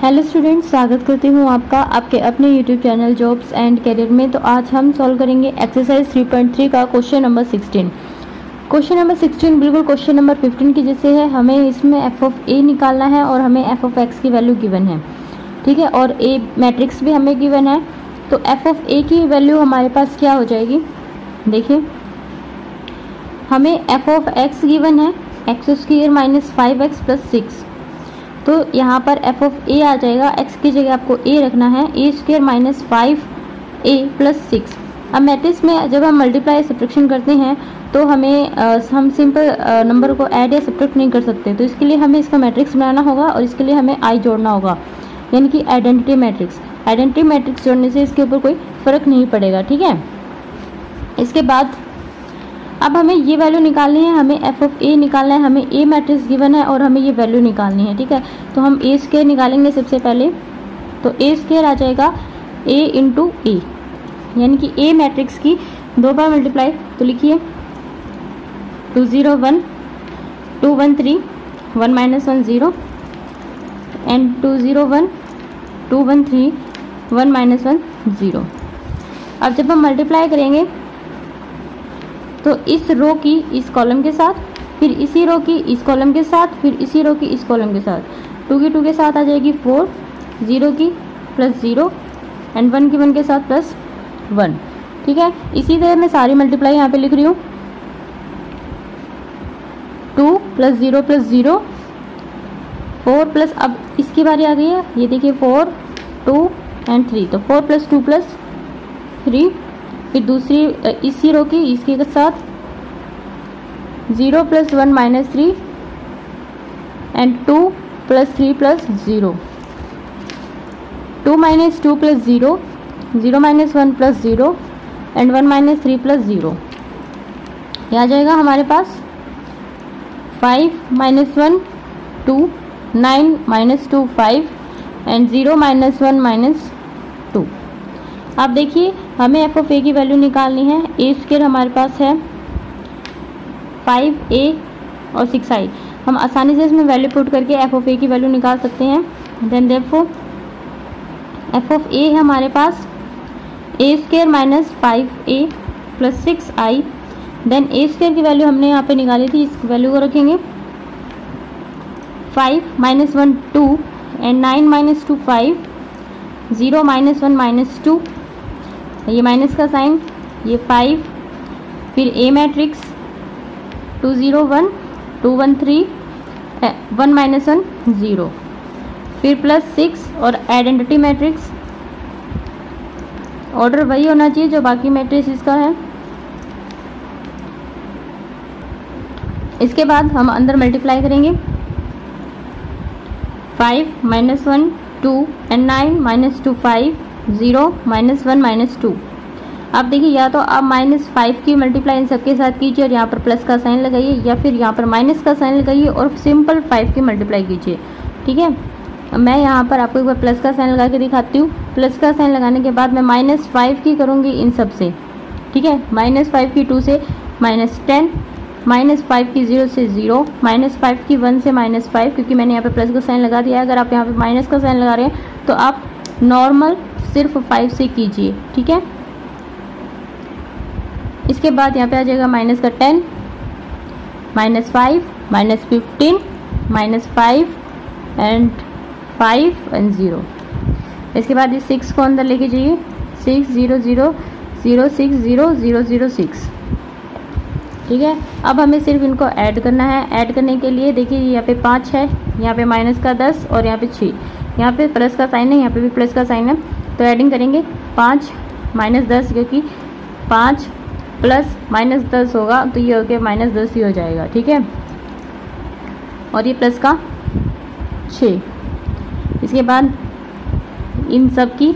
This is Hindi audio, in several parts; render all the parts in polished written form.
हेलो स्टूडेंट्स, स्वागत करती हूँ आपका आपके अपने YouTube channel jobs and career में। तो आज हम सॉल्व करेंगे एक्सरसाइज 3.3 का क्वेश्चन नंबर 16। क्वेश्चन नंबर 16 बिल्कुल क्वेश्चन नंबर 15 की जैसे है। हमें इसमें एफ ऑफ ए निकालना है और हमें एफ ऑफ एक्स की वैल्यू गिवन है, ठीक है, और ए मैट्रिक्स भी हमें गिवन है। तो एफ ऑफ ए की वैल्यू हमारे पास क्या हो जाएगी, देखिए हमें एफ ऑफ एक्स गिवन है x square minus 5x plus 6। तो यहाँ पर एफ ऑफ ए आ जाएगा, एक्स की जगह आपको ए रखना है, ए स्क्वायर माइनस 5a प्लस 6। अब मैट्रिक्स में जब हम मल्टीप्लाई सब्ट्रैक्शन करते हैं तो हम सिंपल नंबर को ऐड या सब्ट्रैक्ट नहीं कर सकते। तो इसके लिए हमें इसका मैट्रिक्स बनाना होगा और इसके लिए हमें आई जोड़ना होगा, यानी कि आइडेंटिटी मैट्रिक्स। आइडेंटिटी मैट्रिक्स जोड़ने से इसके ऊपर कोई फर्क नहीं पड़ेगा, ठीक है। इसके बाद अब हमें ये वैल्यू निकालनी है, हमें एफ ऑफ ए निकालना है, हमें ए मैट्रिक्स गिवन है और हमें ये वैल्यू निकालनी है, ठीक है। तो हम ए स्क्वायर निकालेंगे सबसे पहले। तो ए स्क्वायर आ जाएगा ए इंटू ए, यानी कि ए मैट्रिक्स की दो बार मल्टीप्लाई। तो लिखिए 2 0 1 2 1 3 1 माइनस 1 0 एंड 2 0 1 2 1 3 1 माइनस 1 0। अब जब हम मल्टीप्लाई करेंगे तो इस रो की इस कॉलम के साथ, फिर इसी रो की इस कॉलम के साथ, फिर इसी रो की इस कॉलम के साथ। 2 की 2 के साथ आ जाएगी 4, 0 की प्लस 0 एंड 1 की 1 के साथ प्लस 1, ठीक है। इसी तरह मैं सारी मल्टीप्लाई यहाँ पे लिख रही हूँ। 2 प्लस 0 प्लस 0 4 प्लस, अब इसकी बारी आ गई है, ये देखिए 4 2 एंड 3। तो 4 प्लस 2 प्लस 3, फिर दूसरी इसी रो की इसके साथ 0 plus 1 minus 3 and 2 plus 3 plus 0, 2 minus 2 plus 0, 0 minus 1 plus 0 and 1 minus 3 plus 0। यह आ जाएगा हमारे पास 5 minus 1 2, 9 minus 2 5 and 0 minus 1 minus 2। आप देखिए हमें एफ ऑफ ए की वैल्यू निकालनी है। ए स्क्वायर हमारे पास है 5a और 6i। हम आसानी से इसमें वैल्यू पुट करके एफ ऑफ ए की वैल्यू निकाल सकते हैं। Then therefore F of A है हमारे पास A square minus 5a plus 6i। Then A square की वैल्यू हमने यहाँ पे निकाली थी, इस वैल्यू को रखेंगे 5 minus 1 2 and 9 minus 2 5, 0 minus 1 minus 2, ये माइनस का साइन, ये 5, फिर ए मैट्रिक्स 2 0 1 2 1 3 1 माइनस 1 0, फिर प्लस 6 और आइडेंटिटी मैट्रिक्स। ऑर्डर वही होना चाहिए जो बाकी मैट्रिक्स इसका है। इसके बाद हम अंदर मल्टीप्लाई करेंगे 5 minus 1 2 and 9 minus 2 5 0 minus 1 minus 2। आप देखिए या तो आप माइनस 5 की मल्टीप्लाई इन सबके साथ कीजिए और यहाँ पर प्लस का साइन लगाइए, या फिर यहाँ पर माइनस का साइन लगाइए और सिंपल 5 की मल्टीप्लाई कीजिए, ठीक है। मैं यहाँ पर आपको एक बार प्लस का साइन लगा के दिखाती हूँ। प्लस का साइन लगाने के बाद मैं माइनस 5 की करूँगी इन सब से, ठीक है। माइनस 5 की 2 से माइनस 10, माइनस 5 की 0 से 0, माइनस 5 की 1 से माइनस 5, क्योंकि मैंने यहाँ पे प्लस का साइन लगा दिया है। अगर आप यहाँ पे माइनस का साइन लगा रहे हैं तो आप नॉर्मल सिर्फ 5 से कीजिए, ठीक है। इसके बाद यहाँ पे आ जाएगा माइनस का 10, minus 5, minus 15, minus 5 and 5 and 0। इसके बाद इस 6 को अंदर लेके जाइए, 6 0 0 0 6 0 0 0 6, ठीक है। अब हमें सिर्फ इनको ऐड करना है। ऐड करने के लिए देखिए यहाँ पे 5 है, यहाँ पे माइनस का 10 और यहाँ पे 6, यहाँ पे प्लस का साइन है, यहाँ पे भी प्लस का साइन है। तो एडिंग करेंगे 5 माइनस 10, क्योंकि 5 प्लस माइनस 10 होगा तो ये हो गया माइनस 10 ही हो जाएगा, ठीक है। और ये प्लस का 6। इसके बाद इन सब की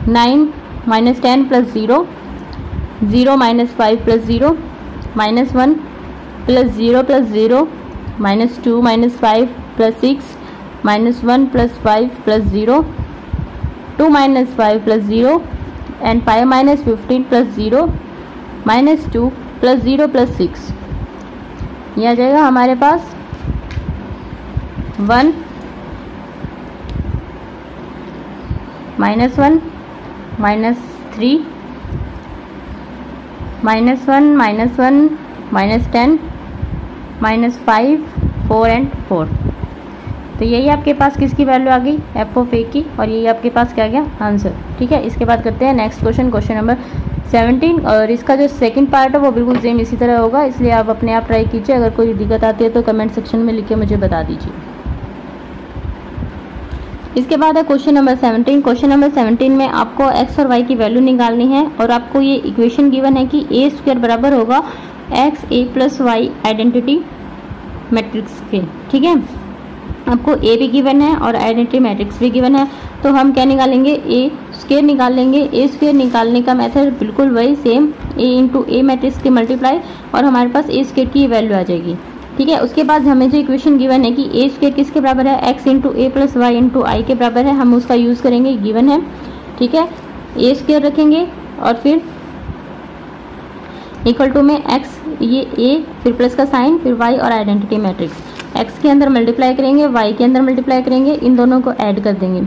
9 minus 10 plus 0, 0 minus 5 plus 0, minus 1 plus 0 plus 0, minus 2 minus 5 plus 6, minus 1 plus 5 plus 0, 2 minus 5 plus 0 and 5 minus 15 plus 0, minus 2 plus 0 plus 6। ये आ जाएगा हमारे पास 1 -1 -3 -1 -1 -10 -5 4 एंड 4। तो यही आपके पास किसकी वैल्यू आ गई, एफ ऑफ ए की, और यही आपके पास क्या गया आंसर। ठीक है, इसके बाद करते हैं नेक्स्ट क्वेश्चन, क्वेश्चन नंबर 17। और इसका जो सेकंड पार्ट है वो बिल्कुल सेम इसी तरह होगा, इसलिए आप अपने आप ट्राई कीजिए। अगर कोई दिक्कत आती है तो कमेंट सेक्शन में लिख के मुझे बता दीजिए। इसके बाद है क्वेश्चन नंबर 17। क्वेश्चन नंबर 17 में आपको एक्स और वाई की वैल्यू निकालनी है, और आपको ये इक्वेशन गिवन है कि ए स्क्वायर बराबर होगा एक्स ए प्लस वाई आइडेंटिटी मैट्रिक्स के। ठीक है, आपको ए भी गिवन है और आइडेंटिटी मैट्रिक्स भी गिवन है, तो हम क्या निकालेंगे, ए स्क्वायर निकाल लेंगे। ए स्क्वायर निकालने का मेथड बिल्कुल वही same, A into A matrix के मल्टीप्लाई, और हमारे पास ए स्क्वायर की वैल्यू आ जाएगी। ठीक है, उसके बाद हमें जो इक्वेशन गिवन है कि ए स्क्वायर किसके बराबर है, एक्स इंटू ए प्लस वाई इंटू आई के बराबर है, हम उसका यूज़ करेंगे, गिवन है। ठीक है, ए स्क्वायर रखेंगे और फिर इक्वल टू में एक्स, ये ए, फिर प्लस का साइन, फिर वाई और आइडेंटिटी मैट्रिक्स। एक्स के अंदर मल्टीप्लाई करेंगे, वाई के अंदर मल्टीप्लाई करेंगे, इन दोनों को ऐड कर देंगे।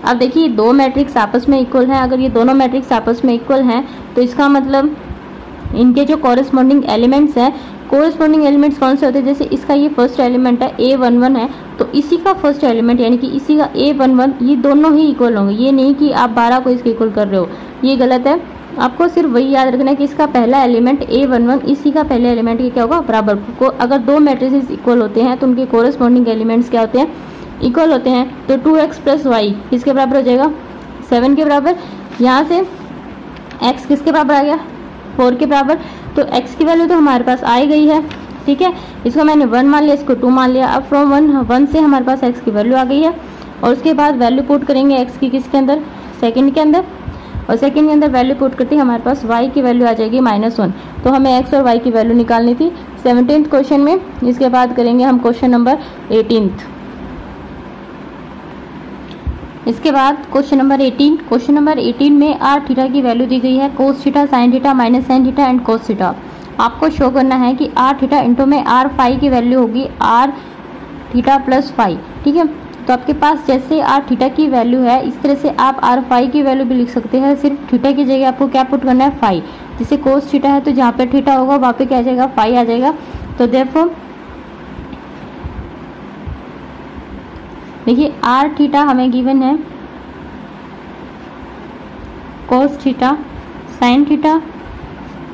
अब देखिए दो मैट्रिक्स आपस में इक्वल हैं, अगर ये दोनों मैट्रिक्स आपस में इक्वल हैं तो इसका मतलब इनके जो कॉरेस्पॉन्डिंग एलिमेंट्स हैं, कॉरेस्पॉन्डिंग एलिमेंट्स कौन से होते हैं, जैसे इसका ये फर्स्ट एलिमेंट है A11 है, तो इसी का फर्स्ट एलिमेंट यानी कि इसी का A11, ये दोनों ही इक्वल होंगे। ये नहीं कि आप 12 को इसके इक्वल कर रहे हो, ये गलत है। आपको सिर्फ वही याद रखना है कि इसका पहला एलिमेंट A11 इसी का पहले एलिमेंट के क्या होगा, बराबर को। अगर दो मैट्रिसेस इक्वल होते हैं तो उनके कॉरेस्पॉन्डिंग एलिमेंट्स क्या होते हैं, इक्वल होते हैं। तो 2x प्लस वाई किसके बराबर हो जाएगा, 7 के बराबर। यहाँ से x किसके बराबर आ गया, 4 के बराबर। तो x की वैल्यू तो हमारे पास आ ही गई है। ठीक है, इसको मैंने 1 मान लिया, इसको 2 मान लिया। अब फ्रॉम 1 से हमारे पास x की वैल्यू आ गई है, और उसके बाद वैल्यू पुट करेंगे x की किसके अंदर, सेकंड के अंदर, और सेकंड के अंदर वैल्यू पुट करते ही हमारे पास y की वैल्यू आ जाएगी -1। तो हमें x और y की वैल्यू निकालनी थी 17th क्वेश्चन में। इसके बाद करेंगे हम क्वेश्चन नंबर 18th। इसके बाद क्वेश्चन नंबर 18। क्वेश्चन नंबर 18 में आर थीटा की वैल्यू दी गई है, cos theta, sine theta, minus sine theta and cos theta. आपको शो करना है कि आर थीटा इंटू में आर फाई की वैल्यू होगी आर थीटा प्लस फाई। ठीक है, तो आपके पास जैसे आर थीटा की वैल्यू है, इस तरह से आप आर फाई की वैल्यू भी लिख सकते हैं। सिर्फ थीटा की जगह आपको क्या पुट करना है, फाई। जैसे कोस थीटा है तो जहाँ पे थीटा होगा वहाँ पे क्या आ जाएगा, फाई आ जाएगा। तो देयरफॉर देखिए आर थीटा हमें गिवन है cos theta, sine theta,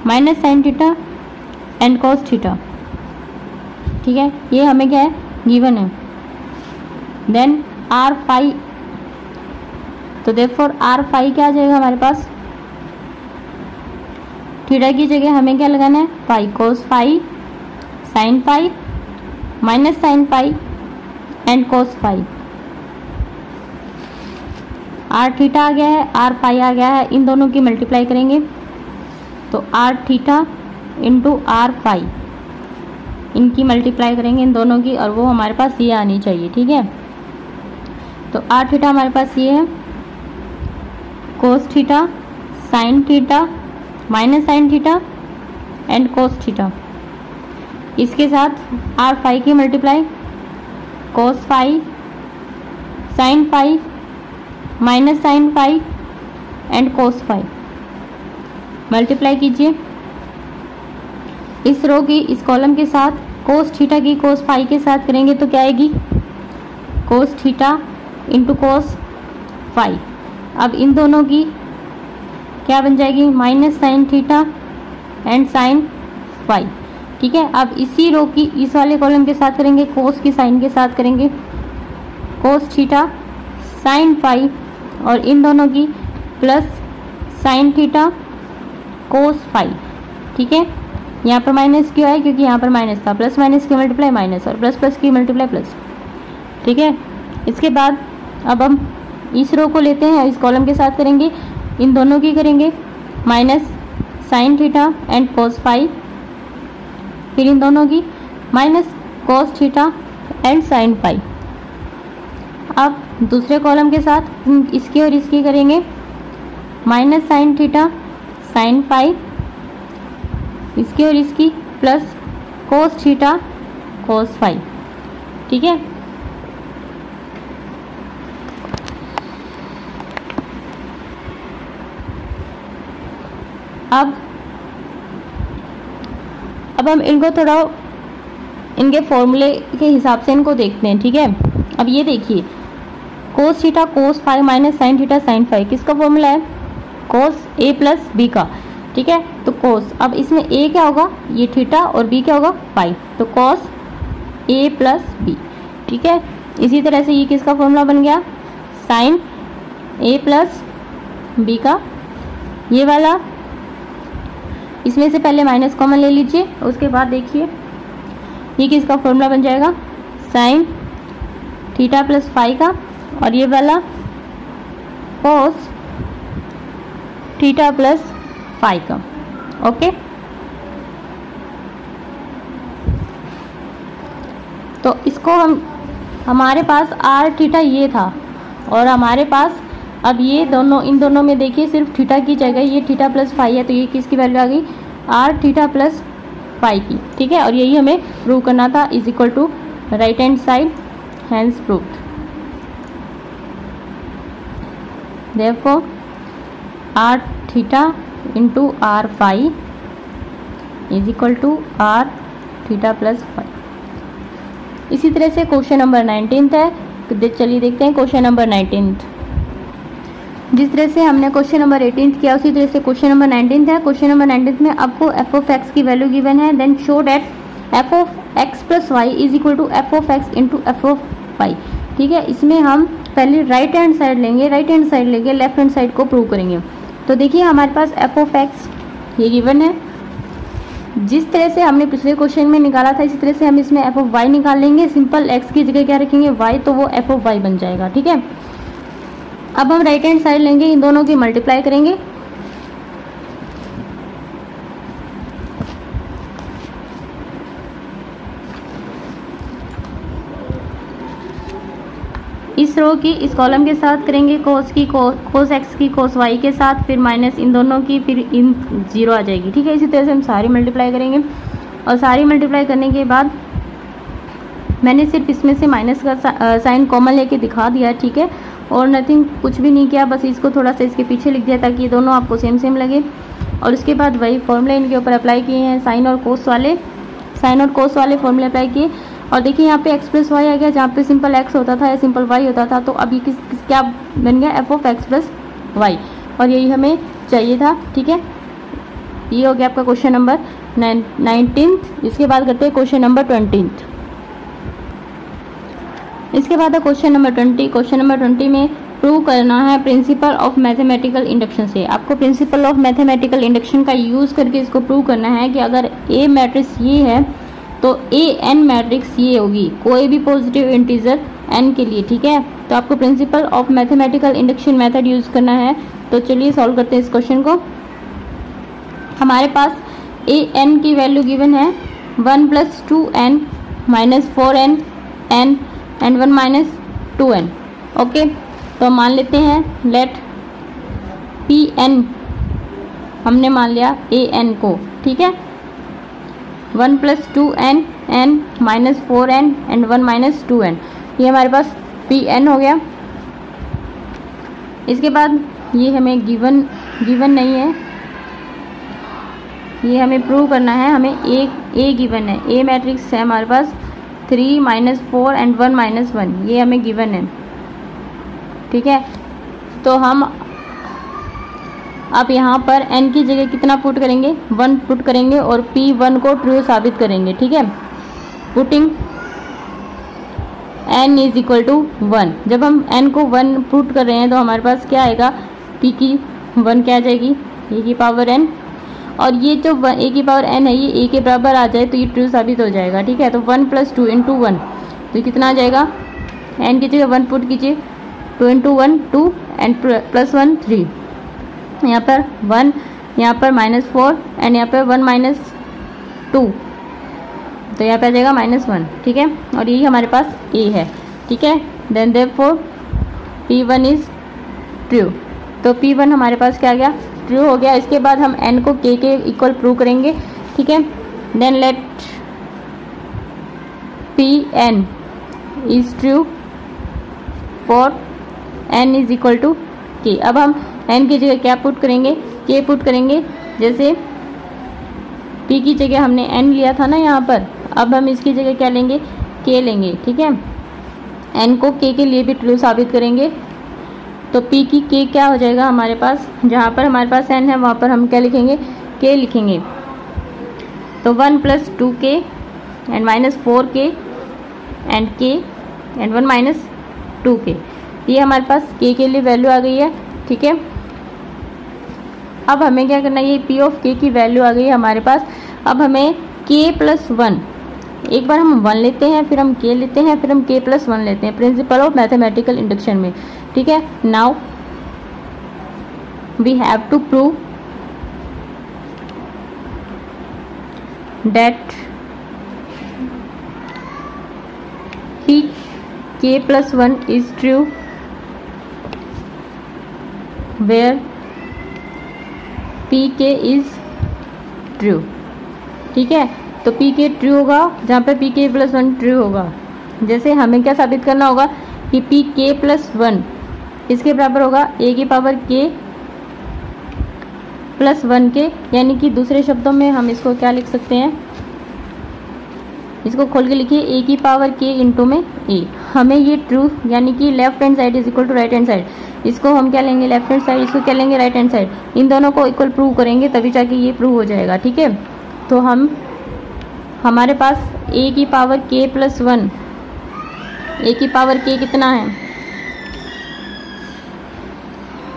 minus sine theta and cos theta. ठीक है, ये हमें क्या है, गिवन है। देन आर फाई, तो देयरफॉर आर फाई क्या आ जाएगा हमारे पास, थीटा की जगह हमें क्या लगाना है, phi, cos phi, sine phi, minus sine phi and cos phi. R theta आ गया है, आर फाई आ गया है, इन दोनों की मल्टीप्लाई करेंगे तो R theta into R phi, इनकी मल्टीप्लाई करेंगे इन दोनों की, और वो हमारे पास ये आनी चाहिए। ठीक है, तो आर थीटा हमारे पास ये है cos theta, sine theta, minus sine theta and cos theta. इसके साथ आर फाई की multiply, cos phi, sine phi, minus sine phi and cos phi. Multiply कीजिए इस रो की इस कॉलम के साथ, कोस थीटा की कोस फाई के साथ करेंगे तो क्या आएगी, cos theta into cos phi. अब इन दोनों की क्या बन जाएगी, minus sine theta and sine phi. ठीक है, अब इसी रो की इस वाले कॉलम के साथ करेंगे, कोस की साइन के साथ करेंगे कोस थीटा साइन फाई, और इन दोनों की plus sine theta cos phi. ठीक है, यहाँ पर माइनस क्यों है, क्योंकि यहाँ पर माइनस था, प्लस माइनस की मल्टीप्लाई माइनस और प्लस प्लस की मल्टीप्लाई प्लस। ठीक है, इसके बाद अब हम इस रो को लेते हैं, इस कॉलम के साथ करेंगे, इन दोनों की करेंगे minus sine theta and cos phi, फिर इन दोनों की minus cos theta and sine phi. अब दूसरे कॉलम के साथ इसकी और इसकी करेंगे minus sine theta sine phi, इसकी और इसकी plus cos theta cos phi. ठीक है, अब हम इनको थोड़ा इनके फॉर्मूले के हिसाब से इनको देखते हैं, ठीक है। अब ये देखिए, cos theta cos phi minus sine theta sine phi, किसका फॉर्मूला है? कोस ए प्लस बी का, ठीक है। तो कोस, अब इसमें ए क्या होगा? ये थीटा, और बी क्या होगा? फाई, तो कोस ए प्लस बी, ठीक है। इसी तरह से ये किसका फॉर्मूला बन गया? साइन ए प्लस बी का, ये वाला। इसमें से पहले माइनस कॉमन ले लीजिए, उसके बाद देखिए ये किसका फॉर्मूला बन जाएगा? साइन थीटा प्लस फाई का, और ये वाला कोस थीटा प्लस फाई का, ओके। तो इसको हमारे पास आर थीटा ये था, और हमारे पास अब ये दोनों, इन दोनों में देखिए सिर्फ थीटा की जगह ये थीटा प्लस फाई है, तो ये किसकी वैल्यू आ गई? आर थीटा प्लस फाई की, ठीक है। और यही हमें प्रूव करना था, is equal to right hand side, hence proved. Therefore R theta into R phi is equal to R theta plus phi. इसी तरह से क्वेश्चन नंबर 19 है, चलिए देखते हैं क्वेश्चन नंबर 19। जिस तरह से हमने क्वेश्चन नंबर 18 किया, उसी तरह से क्वेश्चन नंबर 19 है। क्वेश्चन नंबर 19 में आपको एफ ऑफ एक्स की वैल्यू गिवन है, then show that F of X plus Y is equal to F of X into F of Y, ठीक है। इसमें हम पहले राइट हैंड साइड लेंगे, राइट हैंड साइड लेके लेफ्ट हैंड साइड को प्रूव करेंगे। तो देखिए हमारे पास एफ ऑफ एक्स ये गिवन है, जिस तरह से हमने पिछले क्वेश्चन में निकाला था इसी तरह से हम इसमें एफ ऑफ वाई निकाल लेंगे। सिंपल एक्स की जगह क्या रखेंगे? वाई, तो वो एफ ऑफ वाई बन जाएगा, ठीक है। अब हम राइट हैंड साइड लेंगे, इन दोनों की मल्टीप्लाई करेंगे, इस रो की इस कॉलम के साथ करेंगे, कोस की कोस एक्स की कोस वाई के साथ, फिर माइनस इन दोनों की, फिर इन जीरो आ जाएगी, ठीक है। इसी तरह से हम सारी मल्टीप्लाई करेंगे, और सारी मल्टीप्लाई करने के बाद मैंने सिर्फ इसमें से माइनस का साइन कॉमन लेके दिखा दिया, ठीक है, और नथिंग, कुछ भी नहीं किया, बस इसको थोड़ा सा इसके पीछे लिख दिया ताकि ये दोनों आपको सेम सेम लगे। और उसके बाद वही फॉर्मूले इनके ऊपर अप्लाई किए हैं, साइन और कोस वाले फॉर्मूले अप्लाई किए। और देखिए यहाँ पे एक्स प्लस वाई आ गया, जहाँ पे सिंपल एक्स होता था या सिंपल वाई होता था, तो अब ये क्या बन गया? F of X plus Y, और यही हमें चाहिए था, ठीक है। ये हो गया आपका क्वेश्चन नंबर 19। इसके बाद करते हैं क्वेश्चन नंबर 20। इसके बाद है क्वेश्चन नंबर 20। क्वेश्चन नंबर 20 में प्रूव करना है प्रिंसिपल ऑफ मैथमेटिकल इंडक्शन से। आपको प्रिंसिपल ऑफ मैथमेटिकल इंडक्शन का यूज़ करके इसको प्रूव करना है कि अगर ए मैट्रिक्स ये है तो ए एन मैट्रिक्स ये होगी, कोई भी पॉजिटिव इंटीजर एन के लिए, ठीक है। तो आपको principal of mathematical induction method use करना है। तो चलिए सॉल्व करते हैं इस क्वेश्चन को। हमारे पास ए एन की वैल्यू गिवन है 1 + 2n - 4n n and 1 - 2n, okay. तो मान लेते हैं लेट पी एन, हमने मान लिया ए एन को, ठीक है। 1 + 2n n - 4n and 1 - 2n, ये हमारे पास पी एन हो गया। इसके बाद ये हमें गिवन नहीं है, ये हमें प्रूव करना है। हमें ए गिवन है, ए मैट्रिक्स है हमारे पास 3 - 4 एंड 1 - 1, ये हमें गिवन है, ठीक है। तो हम अब यहाँ पर n की जगह कितना पुट करेंगे? 1 पुट करेंगे और P1 को ट्रू साबित करेंगे, ठीक है। पुटिंग n = 1, जब हम n को 1 पुट कर रहे हैं तो हमारे पास क्या आएगा? P की 1 क्या आ जाएगी? a की पावर n, और ये जो a की पावर n है ये a के बराबर आ जाए तो ये ट्रू साबित हो जाएगा, ठीक है। तो 1 + 2 × 1, तो कितना आ जाएगा? n की जगह 1 पुट कीजिए, 2 × 1 2 एंड +1 3, यहाँ पर 1, यहाँ पर -4 एंड यहाँ पर 1 - 2, तो यहाँ पे आ जाएगा -1, ठीक है। और यही हमारे पास a है, ठीक है। Then therefore P1 is true, तो P1 हमारे पास क्या आ गया? ट्रू हो गया। इसके बाद हम n को k के इक्वल प्रूव करेंगे, ठीक है। Then let Pn is true for n = k। अब हम n की जगह क्या पुट करेंगे? के पुट करेंगे। जैसे पी की जगह हमने एन लिया था ना यहाँ पर, अब हम इसकी जगह क्या लेंगे, के लेंगे। ठीक है, एन को के लिए भी ट्रू साबित करेंगे। तो पी की के क्या हो जाएगा हमारे पास, जहाँ पर हमारे पास एन है वहाँ पर हम क्या लिखेंगे, के लिखेंगे। तो 1 + 2k and -4k and k and 1 - 2k, ये हमारे पास के लिए वैल्यू आ गई है। ठीक है, अब हमें क्या करना है, ये पी ऑफ के की वैल्यू आ गई है हमारे पास। अब हमें k + 1, एक बार हम 1 लेते हैं, फिर हम k लेते हैं, फिर हम k + 1 लेते हैं, प्रिंसिपल ऑफ मैथमेटिकल इंडक्शन में। ठीक है, now we have to prove that p k + 1 is true where pk is true। ठीक है, तो pk ट्रू होगा जहाँ पे pk + 1 ट्रू होगा। जैसे हमें क्या साबित करना होगा कि pk + 1 इसके बराबर होगा a की पावर k + 1k, यानी कि दूसरे शब्दों में हम इसको क्या लिख सकते हैं, इसको खोल के लिखिए a की पावर k इंटू में a। हमें ये ट्रू यानी कि left hand side is equal to right hand side, इसको हम क्या लेंगे लेफ्ट हैंड साइड, इसको क्या लेंगे राइट हैंड साइड, इन दोनों को इक्वल प्रूव करेंगे तभी जाके ये प्रूव हो जाएगा। ठीक है, तो हमारे पास a की पावर k + 1, a की पावर k कितना है,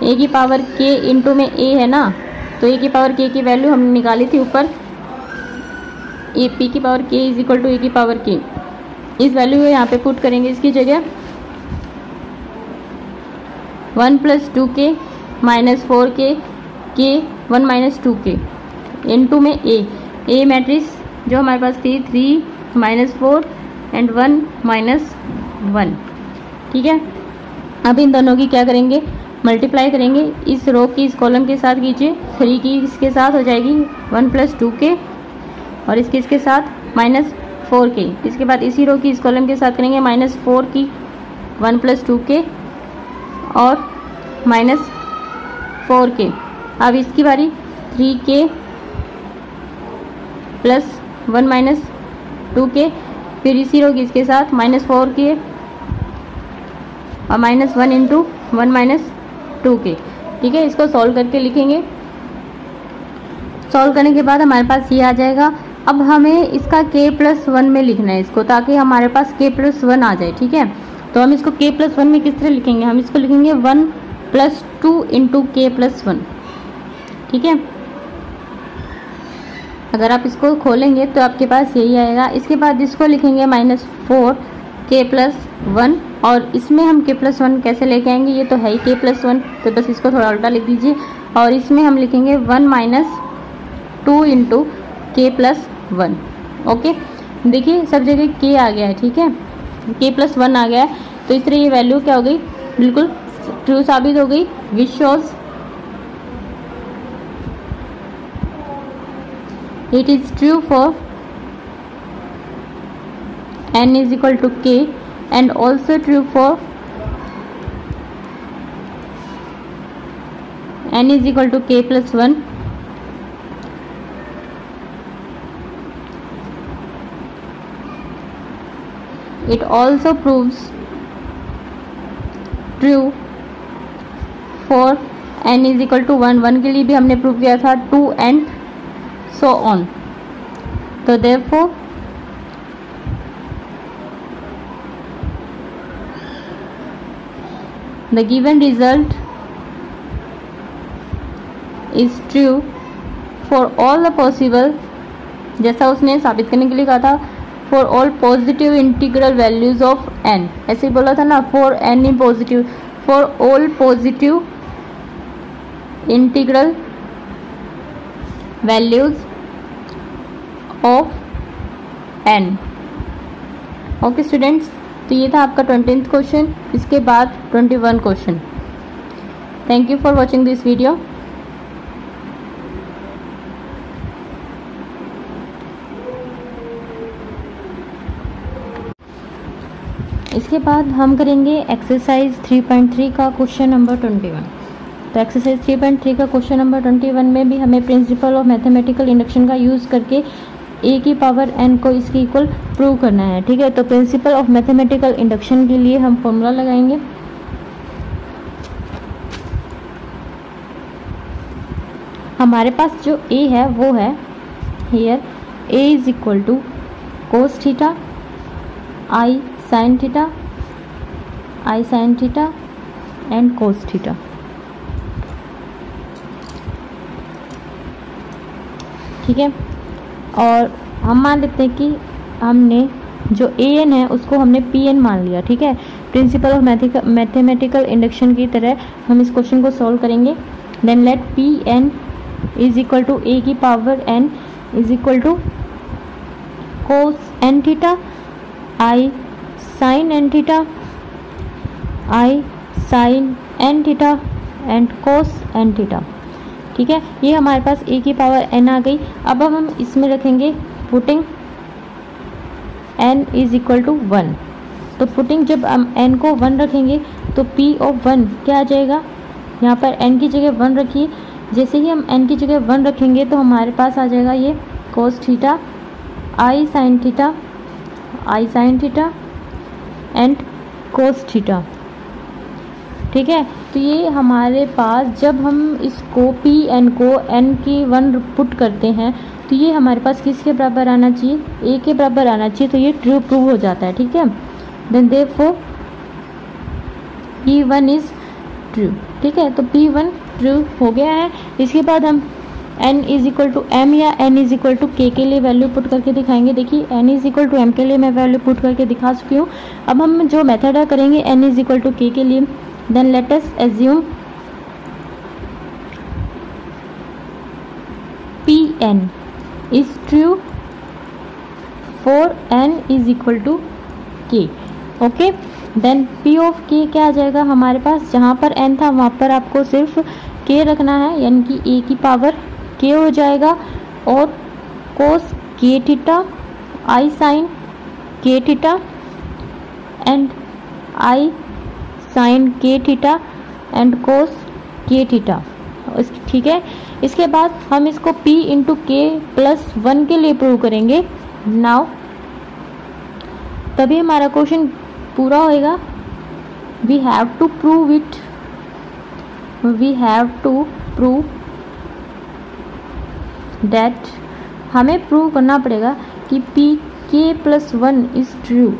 a की पावर k इंटू में a है ना, तो a की पावर k की वैल्यू हमने निकाली थी ऊपर, ए पी की power k is equal to A की पावर k। इस वैल्यू को यहाँ पे पुट करेंगे इसकी जगह, 1 + 2k -4k k 1 - 2k into में a मैट्रिक्स जो हमारे पास थी 3 - 4 एंड 1 - 1। ठीक है, अब इन दोनों की क्या करेंगे, मल्टीप्लाई करेंगे। इस रो की इस कॉलम के साथ कीजिए, 3 की इसके साथ हो जाएगी 1 + 2k और इसके साथ -4k। इसके बाद इसी रो की इस कॉलम के साथ करेंगे -4 की 1 + 2k और -4k। अब इसकी बारी 3k + 1 - 2k, फिर इसी रो की इसके साथ -4k और -1 इंटू 1 - 2k। ठीक है, इसको सॉल्व करके लिखेंगे। सॉल्व करने के बाद हमारे पास ये आ जाएगा। अब हमें इसका k + 1 में लिखना है इसको, ताकि हमारे पास k + 1 आ जाए। ठीक है, तो हम इसको k + 1 में किस तरह लिखेंगे, हम इसको लिखेंगे 1 + 2 इंटू k + 1। ठीक है, अगर आप इसको खोलेंगे तो आपके पास यही आएगा। इसके बाद इसको लिखेंगे -4 k + 1 और इसमें हम k + 1 कैसे लेके आएंगे, ये तो है ही k + 1, तो बस इसको थोड़ा उल्टा लिख दीजिए और इसमें हम लिखेंगे 1 - 2 इंटू k + 1। ओके, देखिए सब जगह k आ गया है। ठीक है, k + 1 आ गया है, तो इस तरह ये वैल्यू क्या हो गई, बिल्कुल ट्रू साबित हो गई। Which shows it is true for n is equal to k and also true for n is equal to k + 1। It also proves true for n is equal to 1। 1 के लिए भी हमने प्रूव किया था 2 and so on। तो therefore the given result is true for all the possible, जैसा उसने साबित करने के लिए कहा था, for all positive integral values of n, ऐसे ही बोला था ना, for n positive, for all positive integral values of n। Okay students, तो ये था आपका 20th क्वेश्चन। इसके बाद 21 question. Thank you for watching this video. इसके बाद हम करेंगे एक्सरसाइज 3.3 का क्वेश्चन नंबर 21। तो एक्सरसाइज 3.3 का क्वेश्चन नंबर 21 में भी हमें प्रिंसिपल ऑफ मैथमेटिकल इंडक्शन का यूज़ करके ए की पावर एन को इसके इक्वल प्रूव करना है। ठीक है, तो प्रिंसिपल ऑफ मैथमेटिकल इंडक्शन के लिए हम फॉर्मूला लगाएंगे। हमारे पास जो ए है वो है here A is equal to cos theta I sine theta and cos theta. ठीक है, और हम मान लेते हैं कि हमने जो ए एन है उसको हमने पी एन मान लिया। ठीक है, प्रिंसिपल ऑफ मैथमेटिकल इंडक्शन की तरह हम इस क्वेश्चन को सॉल्व करेंगे। Then let P N is equal to A की power N is equal to cos N theta I sine N theta and cos N theta. ठीक है, ये हमारे पास ए की पावर एन आ गई। अब हम इसमें रखेंगे putting N is equal to 1। तो पुटिंग जब हम एन को 1 रखेंगे तो पी ऑफ 1 क्या आ जाएगा, यहाँ पर एन की जगह 1 रखिए। जैसे ही हम एन की जगह 1 रखेंगे तो हमारे पास आ जाएगा ये कोस theta I sine theta and cos theta. ठीक है, तो ये हमारे पास जब हम इसको पी एन को एन की 1 पुट करते हैं तो ये हमारे पास किसके बराबर आना चाहिए, ए के बराबर आना चाहिए। तो ये ट्रू प्रूव हो जाता है। ठीक है, then therefore P1 is true. ठीक है, तो P1 ट्रू हो गया है। इसके बाद हम n is equal to M या n is equal to K लिए वैल्यू पुट करके दिखाएंगे। देखिए n is equal to M के लिए मैं वैल्यू पुट करके दिखा चुकी हूँ। अब हम जो मेथड है करेंगे n is equal to K लिए। Then let us assume Pn is true for n is equal to k। Okay, then P of k क्या आ जाएगा हमारे पास, जहाँ पर n था वहाँ पर आपको सिर्फ k रखना है, यानी कि a की पावर k हो जाएगा। और cos k theta I sine k theta and I sine k theta and cos k theta. ठीक है, इसके बाद हम इसको p इंटू के प्लस 1 के लिए प्रूव करेंगे। नाउ तभी हमारा क्वेश्चन पूरा होएगा। We have to prove that, हमें प्रूव करना पड़ेगा कि p k plus 1 is true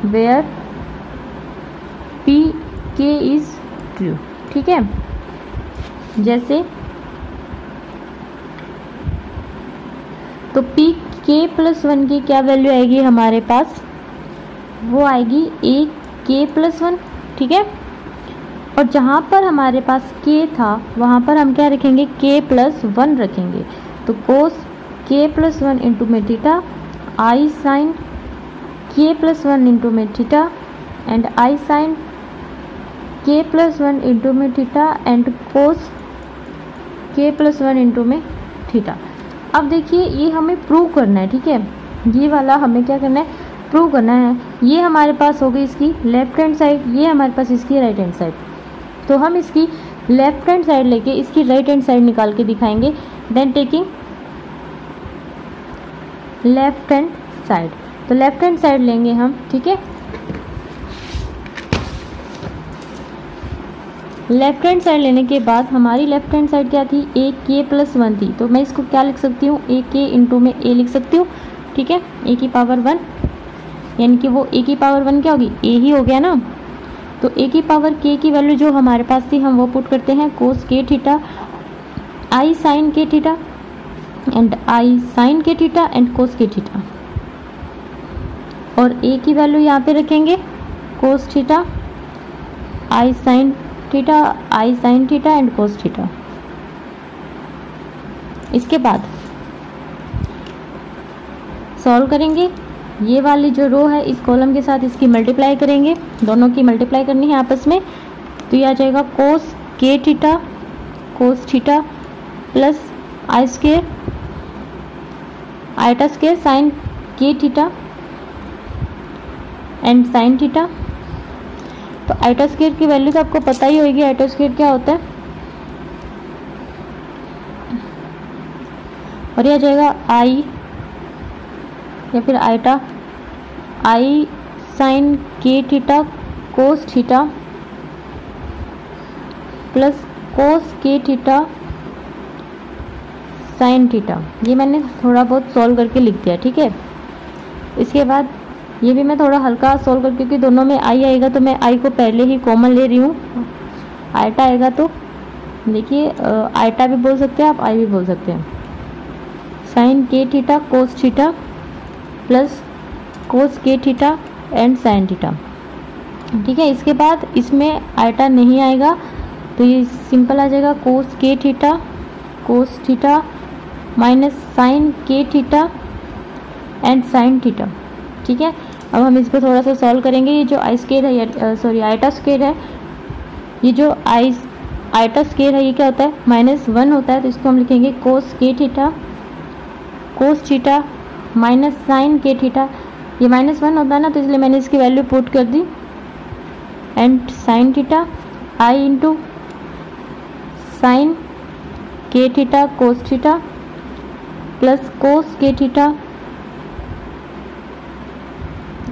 where p k is true. ठीक है, जैसे तो p k प्लस 1 की क्या वैल्यू आएगी हमारे पास, वो आएगी a k प्लस 1। ठीक है, और जहाँ पर हमारे पास k था वहाँ पर हम क्या रखेंगे, k प्लस 1 रखेंगे। तो कोस k प्लस 1 इंटू में theta I sine k plus 1 into में theta and I sine k plus 1 into में theta and cos k plus 1 into में थीटा। अब देखिए ये हमें प्रूव करना है। ठीक है, ये वाला हमें क्या करना है, प्रूव करना है। ये हमारे पास हो गई इसकी लेफ्ट हैंड साइड, ये हमारे पास इसकी राइट हैंड साइड। तो हम इसकी लेफ्ट हैंड साइड लेके इसकी राइट हैंड साइड निकाल के दिखाएंगे। Then taking left hand side, तो लेफ्ट हैंड साइड लेंगे हम। ठीक है, लेफ्ट हैंड साइड लेने के बाद हमारी लेफ्ट हैंड साइड क्या थी, ए के प्लस 1 थी। तो मैं इसको क्या लिख सकती हूँ, ए के इंटू में ए लिख सकती हूँ। ठीक है, ए की पावर 1, यानी कि वो ए की पावर 1 क्या होगी, ए ही हो गया ना। तो ए की पावर के की वैल्यू जो हमारे पास थी हम वो पुट करते हैं, कोस के थीटा आई साइन के थीटा एंड आई साइन के theta and cos k theta. और ए की वैल्यू यहाँ पे रखेंगे कोस theta I sine theta and cos theta. इसके बाद सॉल्व करेंगे। ये वाली जो रो है इस कॉलम के साथ इसकी मल्टीप्लाई करेंगे, दोनों की मल्टीप्लाई करनी है आपस में। तो ये आ जाएगा cos theta plus I square iota square sine के थीटा एंड साइन थीटा तो आइटा स्क्वायर की वैल्यू तो आपको पता ही होगी, आइटा स्क्वायर क्या होता है। और ये आ जाएगा आई या फिर आइटा आई साइन के theta cos theta plus cos k theta sine theta. ये मैंने थोड़ा बहुत सॉल्व करके लिख दिया, ठीक है। इसके बाद ये भी मैं थोड़ा हल्का सॉल्व कर, क्योंकि दोनों में आई आएगा तो मैं आई को पहले ही कॉमन ले रही हूँ। आइटा आएगा तो देखिए आइटा भी बोल सकते हैं आप, आई भी बोल सकते हैं। साइन के theta cos theta plus cos k theta and sine theta, ठीक है। इसके बाद इसमें आइटा नहीं आएगा तो ये सिंपल आ जाएगा कोस थीटा माइनस साइन के थीटा एंड साइन थीटा, ठीक है। अब हम इस पर थोड़ा सा सॉल्व करेंगे। ये जो आई स्क्वायर है, सॉरी आइटा स्क्वायर है, ये जो आइटा स्क्वायर है ये क्या होता है, -1 होता है। तो इसको हम लिखेंगे कोस थीटा माइनस साइन के थीटा। ये -1 होता है ना, तो इसलिए मैंने इसकी वैल्यू पुट कर दी। And sine theta I into sine के theta cos theta plus cos k theta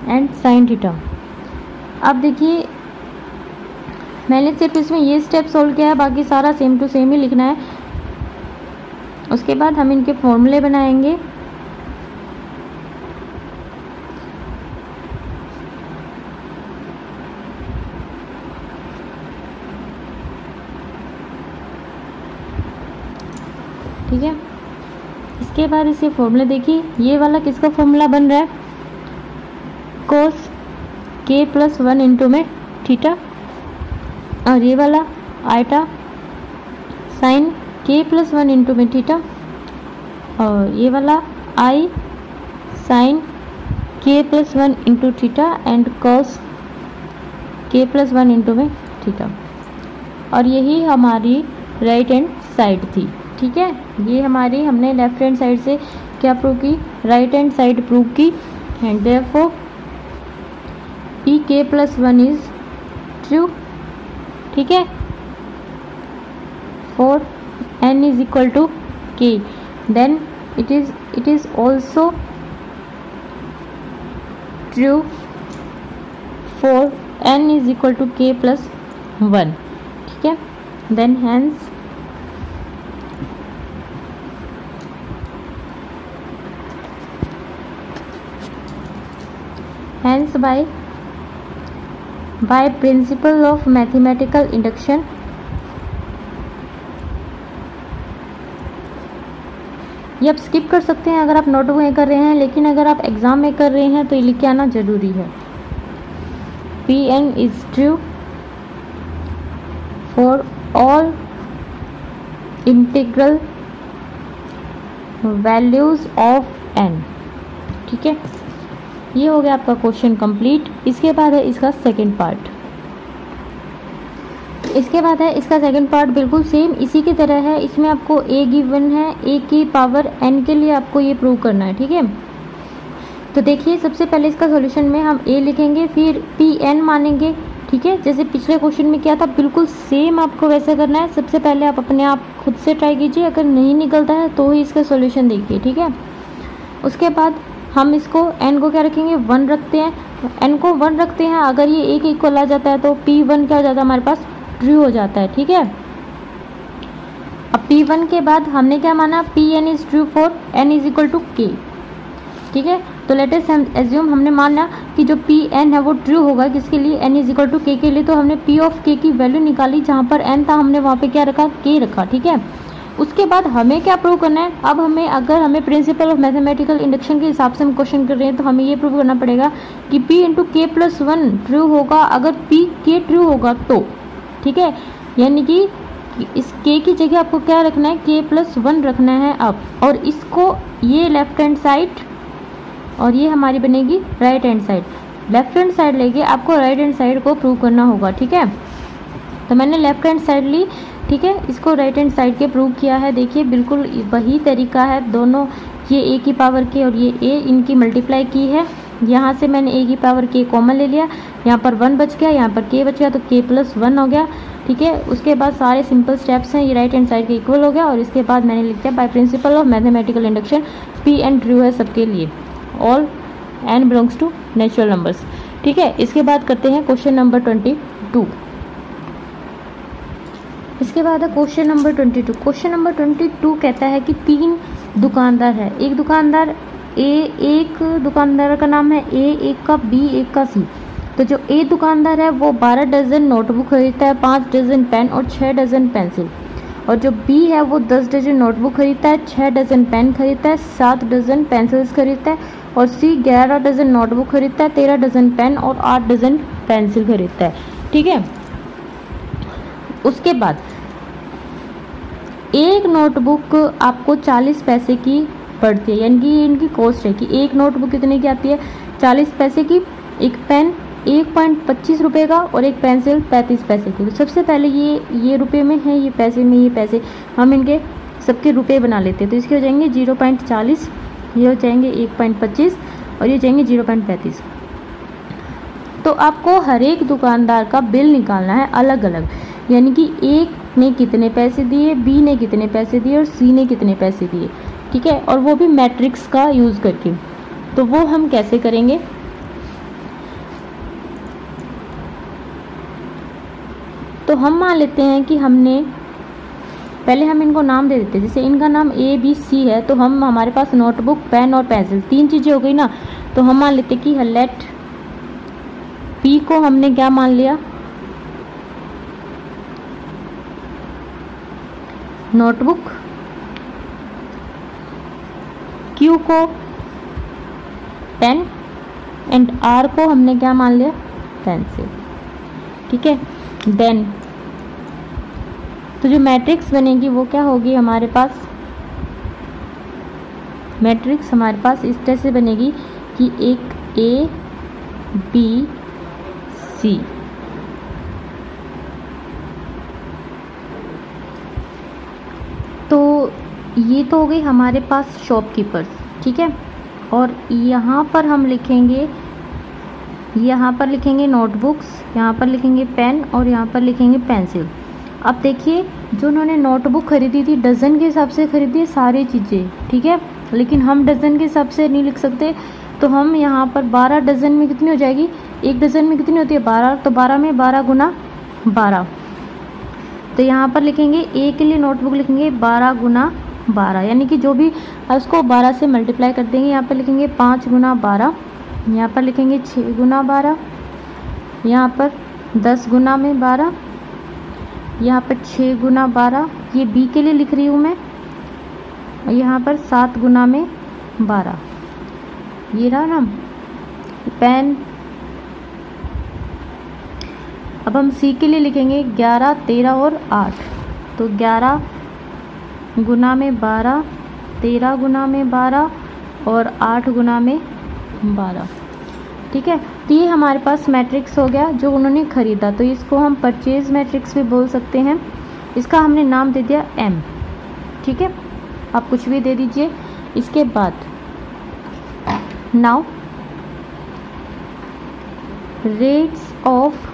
and sine theta. अब देखिए मैंने सिर्फ इसमें ये स्टेप सोल्व किया है, बाकी सारा सेम टू सेम ही लिखना है। उसके बाद हम इनके फॉर्मूले बनाएंगे। ठीक है, इसके बाद इसे फॉर्मूला देखिए, ये वाला किसका फॉर्मूला बन रहा है, कोस के प्लस 1 इंटू में थीटा, और ये वाला आइटा साइन के प्लस 1 इंटू में थीटा, और ये वाला आई साइन के plus 1 into theta and cos के प्लस 1 इंटू में थीटा। और यही हमारी राइट हैंड साइड थी, ठीक है। ये हमारी हमने लेफ्ट हैंड साइड से क्या प्रूव की, राइट हैंड साइड प्रूव की। And therefore E K plus 1 is true, ठीक है। For n is equal to k, then it is also true for n is equal to k plus 1, ठीक है। then hence by principle of mathematical induction ये आप स्किप कर सकते हैं अगर आप नोटबुक में कर रहे हैं, लेकिन अगर आप एग्जाम में कर रहे हैं तो ये लिख के आना जरूरी है। Pn is true for all integral values of n, ठीक है। ये हो गया आपका क्वेश्चन कंप्लीट। इसके बाद है इसका सेकंड पार्ट। सेकंड पार्ट बिल्कुल सेम इसी की तरह है। इसमें आपको a गिवन है, a की पावर n के लिए आपको ये प्रूव करना है, ठीक है। तो देखिए सबसे पहले इसका सॉल्यूशन में हम a लिखेंगे, फिर Pn मानेंगे, ठीक है। जैसे पिछले क्वेश्चन में किया था बिल्कुल सेम आपको वैसे करना है। सबसे पहले आप अपने आप खुद से ट्राई कीजिए, अगर नहीं निकलता है तो ही इसका सॉल्यूशन देखिए, ठीक है। उसके बाद हम इसको n को क्या रखेंगे, 1 रखते हैं, n को 1 रखते हैं। अगर ये एक इक्वल आ जाता है तो P1 क्या हो जाता है, हमारे पास ट्रू हो जाता है, ठीक है। अब P1 के बाद हमने क्या माना, Pn is true for n is equal to k, ठीक है। तो लेटेस्ट हम एज्यूम हमने माना कि जो Pn है वो ट्रू होगा किसके लिए, n is equal to k के लिए। तो हमने P ऑफ k की वैल्यू निकाली, जहाँ पर n था हमने वहाँ पे क्या रखा, k रखा, ठीक है। उसके बाद हमें क्या प्रूव करना है, अब अगर हमें प्रिंसिपल ऑफ मैथमेटिकल इंडक्शन के हिसाब से हम क्वेश्चन कर रहे हैं तो हमें ये प्रूव करना पड़ेगा कि P इंटू के प्लस 1 ट्रू होगा अगर P k ट्रू होगा तो, ठीक है। यानी कि इस k की जगह आपको क्या रखना है, k प्लस 1 रखना है अब, और इसको ये लेफ्ट हैंड साइड और ये हमारी बनेगी right hand side. Left hand side लेके आपको राइट हैंड साइड को प्रूव करना होगा, ठीक है। तो मैंने लेफ्ट हैंड साइड ली, ठीक है, इसको राइट हैंड साइड के प्रूव किया है। देखिए बिल्कुल वही तरीका है, दोनों ये a की पावर k और ये a इनकी मल्टीप्लाई की है। यहाँ से मैंने a की पावर k कॉमन ले लिया, यहाँ पर 1 बच गया, यहाँ पर k बच गया, तो k+1 हो गया। ठीक है, उसके बाद सारे सिंपल स्टेप्स हैं, ये राइट हैंड साइड के इक्वल हो गया। और इसके बाद मैंने लिख दिया by principle of mathematical induction Pn true है सबके लिए, all n belongs to natural numbers. ठीक है, इसके बाद करते हैं क्वेश्चन नंबर 22। इसके बाद है क्वेश्चन नंबर 22। क्वेश्चन नंबर 22 कहता है कि 3 दुकानदार है, एक दुकानदार का नाम है ए, एक का बी, एक का सी। तो जो ए दुकानदार है वो 12 डजन नोटबुक खरीदता है, 5 डजन पेन और 6 डजन पेंसिल। और जो बी है वो 10 डजन नोटबुक खरीदता है, 6 डजन पेन खरीदता है, 7 डजन पेंसिल्स खरीदता है। और सी 11 डजन नोटबुक खरीदता है, 13 डजन पेन और 8 डजन पेंसिल खरीदता है। ठीक है, उसके बाद एक नोटबुक आपको 40 पैसे की पड़ती है, यानी कि ये इनकी कॉस्ट है कि एक नोटबुक कितने की आती है, 40 पैसे की। एक पेन 1.25 रुपये का और एक पेंसिल 35 पैसे की। तो सबसे पहले ये रुपए में है, ये पैसे में, ये पैसे हम इनके सबके रुपए बना लेते हैं। तो इसके हो जाएंगे 0.40, ये हो जाएंगे 1.25 और ये हो जाएंगे 0.35। तो आपको हर एक दुकानदार का बिल निकालना है अलग अलग, यानी कि एक ने कितने पैसे दिए, बी ने कितने पैसे दिए और सी ने कितने पैसे दिए। ठीक है, और वो भी मैट्रिक्स का यूज़ करके। तो वो हम कैसे करेंगे, तो हम मान लेते हैं कि पहले हम इनको नाम दे देते हैं। जैसे इनका नाम ए बी सी है, तो हम हमारे पास नोटबुक, पेन और पेंसिल 3 चीज़ें हो गई ना। तो हम मान लेते हैं कि लेट पी को हमने क्या मान लिया, नोटबुक, क्यू को पेन एंड आर को हमने क्या मान लिया, पेंसिल। ठीक है, देन तो जो मैट्रिक्स बनेगी वो क्या होगी हमारे पास, मैट्रिक्स हमारे पास इस तरह से बनेगी कि एक ए बी सी, तो ये तो हो गई हमारे पास शॉपकीपर्स। ठीक है, और यहाँ पर हम लिखेंगे, यहाँ पर लिखेंगे नोटबुक्स, यहाँ पर लिखेंगे पेन और यहाँ पर लिखेंगे पेंसिल। अब देखिए, जो उन्होंने नोटबुक खरीदी थी डज़न के हिसाब से खरीदी है सारी चीज़ें। ठीक है, लेकिन हम डज़न के हिसाब से नहीं लिख सकते, तो हम यहाँ पर 12 डज़न में कितनी हो जाएगी, एक डज़न में कितनी होती है 12, तो 12 में 12 गुना 12। तो यहाँ पर लिखेंगे ए के लिए नोटबुक लिखेंगे 12 गुना 12, यानी कि जो भी उसको 12 से मल्टीप्लाई कर देंगे। यहाँ पर लिखेंगे 5 गुना 12, यहाँ पर लिखेंगे 6 गुना 12, यहाँ पर 10 गुना में 12, यहाँ पर 6 गुना 12, ये बी के लिए लिख रही हूँ मैं, और यहाँ पर 7 गुना में 12, ये रहा ना पेन। अब हम सी के लिए लिखेंगे 11, 13 और 8, तो 11 गुना में 12, 13 गुना में 12 और 8 गुना में 12। ठीक है, तो ये हमारे पास मैट्रिक्स हो गया जो उन्होंने ख़रीदा। तो इसको हम परचेज मैट्रिक्स भी बोल सकते हैं। इसका हमने नाम दे दिया एम। ठीक है, आप कुछ भी दे दीजिए। इसके बाद now rates of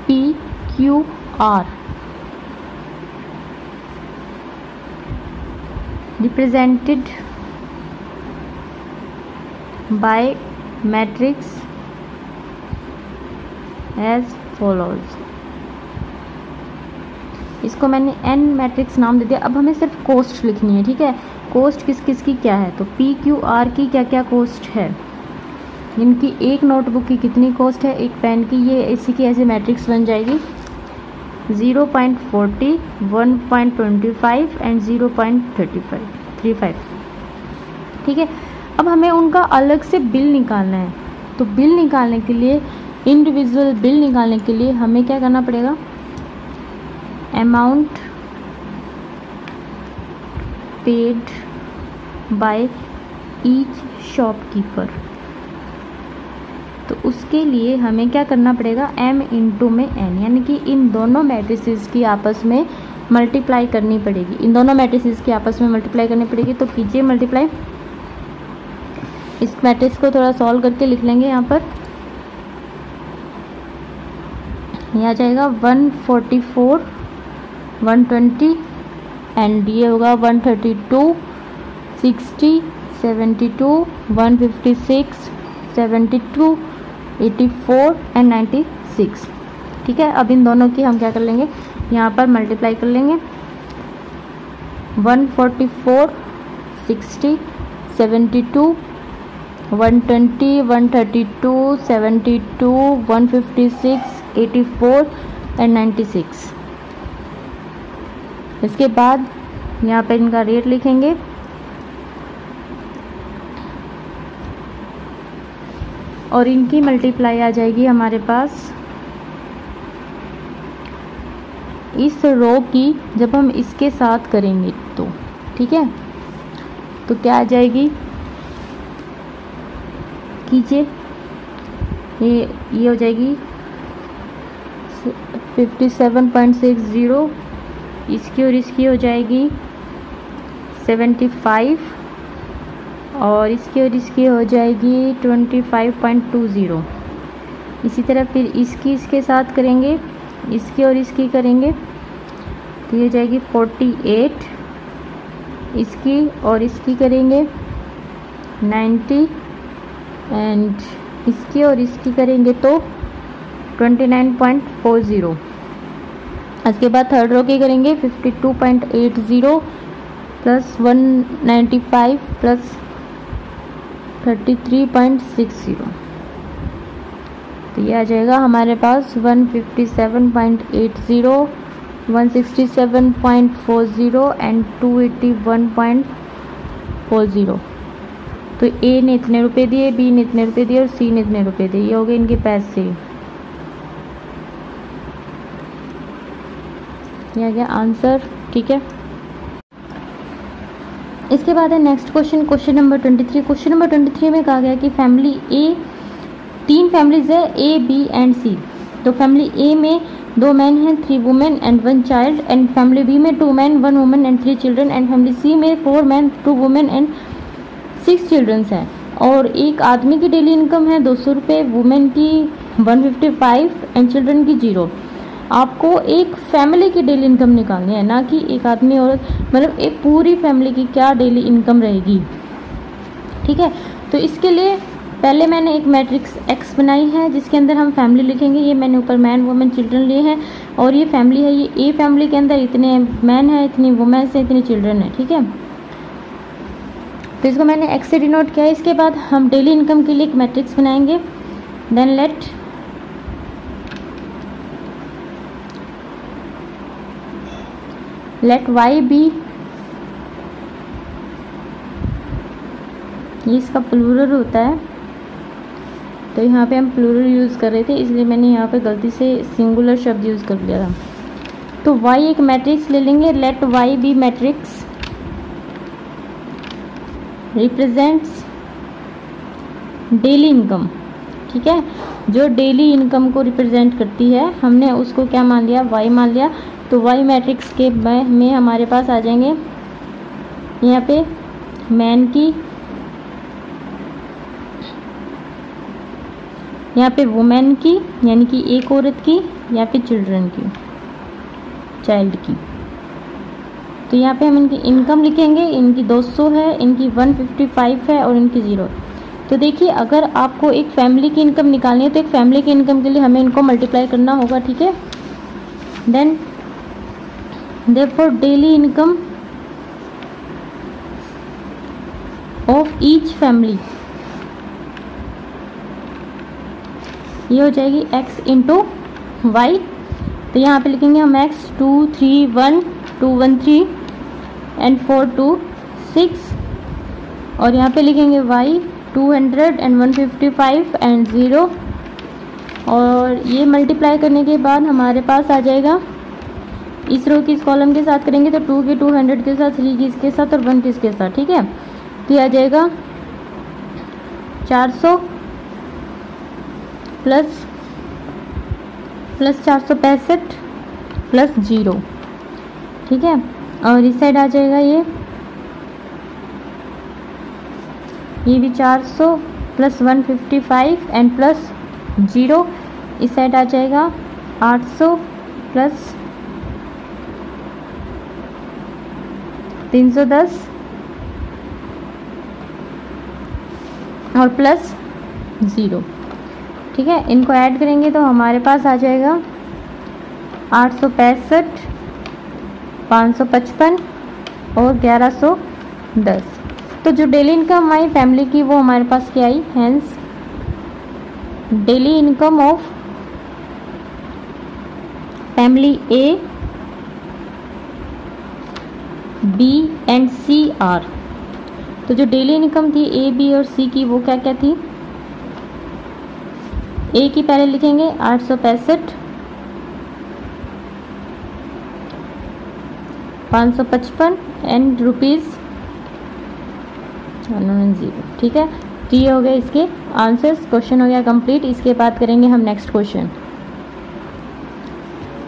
P Q are represented by matrix as follows। इसको मैंने n मैट्रिक्स नाम दे दिया। अब हमें सिर्फ कॉस्ट लिखनी है। ठीक है, कॉस्ट किस किस की क्या है, तो पी क्यू आर की क्या क्या कॉस्ट है, इनकी एक नोटबुक की कितनी कॉस्ट है, एक पेन की, ये इसी की ऐसे मैट्रिक्स बन जाएगी 0.40, 1.25 एंड 0.35। ठीक है, अब हमें उनका अलग से बिल निकालना है। तो बिल निकालने के लिए, इंडिविजुअल बिल निकालने के लिए हमें क्या करना पड़ेगा, amount paid by each shopkeeper. तो उसके लिए हमें क्या करना पड़ेगा, m इंटू में n, यानी कि इन दोनों मैट्रिसेस की आपस में मल्टीप्लाई करनी पड़ेगी। इन दोनों मैट्रिसेस की आपस में मल्टीप्लाई करनी पड़ेगी। तो कीजिए मल्टीप्लाई। इस मैट्रिक्स को थोड़ा सॉल्व करके लिख लेंगे यहाँ पर। ये आ जाएगा 144, 120 एंड ये होगा 132, 60, 72, 156, 72, 84 एंड 96। ठीक है, अब इन दोनों की हम क्या कर लेंगे, यहाँ पर मल्टीप्लाई कर लेंगे। 144, 60, 72, 120, 132, 72, 156, 84 एंड 96। इसके बाद यहाँ पे इनका रेट लिखेंगे। और इनकी मल्टीप्लाई आ जाएगी हमारे पास इस रो की, जब हम इसके साथ करेंगे तो ठीक है, तो क्या आ जाएगी कीजिए, ये हो जाएगी 57.60, इसकी और इसकी हो जाएगी 75 और इसकी और इसकी हो जाएगी 25.20। इसी तरह फिर इसकी इसके साथ करेंगे, इसकी और इसकी करेंगे तो ये हो जाएगी 48, इसकी और इसकी करेंगे 90 एंड इसकी और इसकी करेंगे तो 29.40। इसके बाद थर्ड रो की करेंगे 52.80 प्लस 195 प्लस 33.60, तो ये आ जाएगा हमारे पास 157.80, 167.40 एंड 281.40। तो ए ने इतने रुपए दिए, बी ने इतने रुपए दिए और सी ने इतने रुपए दिए। ये हो गए इनके पैसे। ये आ गया आंसर। ठीक है, इसके बाद है next question, question number 23। Question number 23 में कहा गया कि फैमिली ए, 3 फैमिलीज है ए, बी एंड सी। तो फैमिली ए में 2 मैन हैं, 3 women and 1 child, and family B में 2 man, 1 women and 3 children, and family C में 4 मैन, 2 वुमेन एंड 6 चिल्ड्रंस हैं। और एक आदमी की डेली इनकम है 200 रुपये, वुमेन की 155 एंड चिल्ड्रन की 0। आपको एक फैमिली की डेली इनकम निकालनी है, ना कि एक आदमी औरत, मतलब एक पूरी फैमिली की क्या डेली इनकम रहेगी। ठीक है, तो इसके लिए पहले मैंने एक मैट्रिक्स एक्स बनाई है जिसके अंदर हम फैमिली लिखेंगे। ये मैंने ऊपर मैन, वुमेन, चिल्ड्रन लिए हैं और ये फैमिली है। ये ए फैमिली के अंदर इतने मैन है, इतनी वुमेन है, इतने चिल्ड्रन है। ठीक है, तो इसको मैंने एक्स से डिनोट किया है। इसके बाद हम डेली इनकम के लिए एक मैट्रिक्स बनाएंगे। देन लेट वाई बी, ये इसका प्लूरल होता है, तो यहाँ पे हम प्लूरल यूज़ कर रहे थे इसलिए मैंने यहाँ पे गलती से सिंगुलर शब्द यूज़ कर लिया था। तो वाई एक मैट्रिक्स ले लेंगे। Let Y B matrix represents daily income. ठीक है, जो डेली इनकम को रिप्रेजेंट करती है हमने उसको क्या मान लिया, वाई मान लिया। तो वाई मैट्रिक्स के में हमारे पास आ जाएंगे यहाँ पे मैन की, यहाँ पे वुमेन की यानी कि एक औरत की, यहाँ पे चिल्ड्रन की, चाइल्ड की। तो यहाँ पे हम इनकी इनकम लिखेंगे। इनकी 200 है, इनकी 155 है और इनकी 0। तो देखिए, अगर आपको एक फैमिली की इनकम निकालनी है तो एक फैमिली की इनकम के लिए हमें इनको मल्टीप्लाई करना होगा। ठीक है, then therefore daily income of each family, ये हो जाएगी x इंटू वाई। तो यहाँ पे लिखेंगे हम x 231 213 एंड 426 और यहाँ पे लिखेंगे y 200 एंड 155 एंड 0। और ये मल्टीप्लाई करने के बाद हमारे पास आ जाएगा, इस रो की इस कॉलम के साथ करेंगे तो 2 के 200 के साथ, 3 की इसके साथ और 1 की इसके साथ। ठीक है, तो ये आ जाएगा 400 प्लस 465 प्लस 0। ठीक है, और इस साइड आ जाएगा ये भी 400 प्लस 155 एंड प्लस 0। इस साइड आ जाएगा 800 प्लस 310 और प्लस 0। ठीक है, इनको ऐड करेंगे तो हमारे पास आ जाएगा 865, 555 और 1110। तो जो डेली इनकम आई फैमिली की वो हमारे पास क्या आई, hence daily income of family A, B and C are. तो जो डेली इनकम थी ए, बी और सी की वो क्या क्या थी, ए की पहले लिखेंगे 865, 555 एंड रुपीज़ 110। ठीक है, तो ये हो गए इसके आंसर्स। क्वेश्चन हो गया कंप्लीट। इसके बाद करेंगे हम नेक्स्ट क्वेश्चन।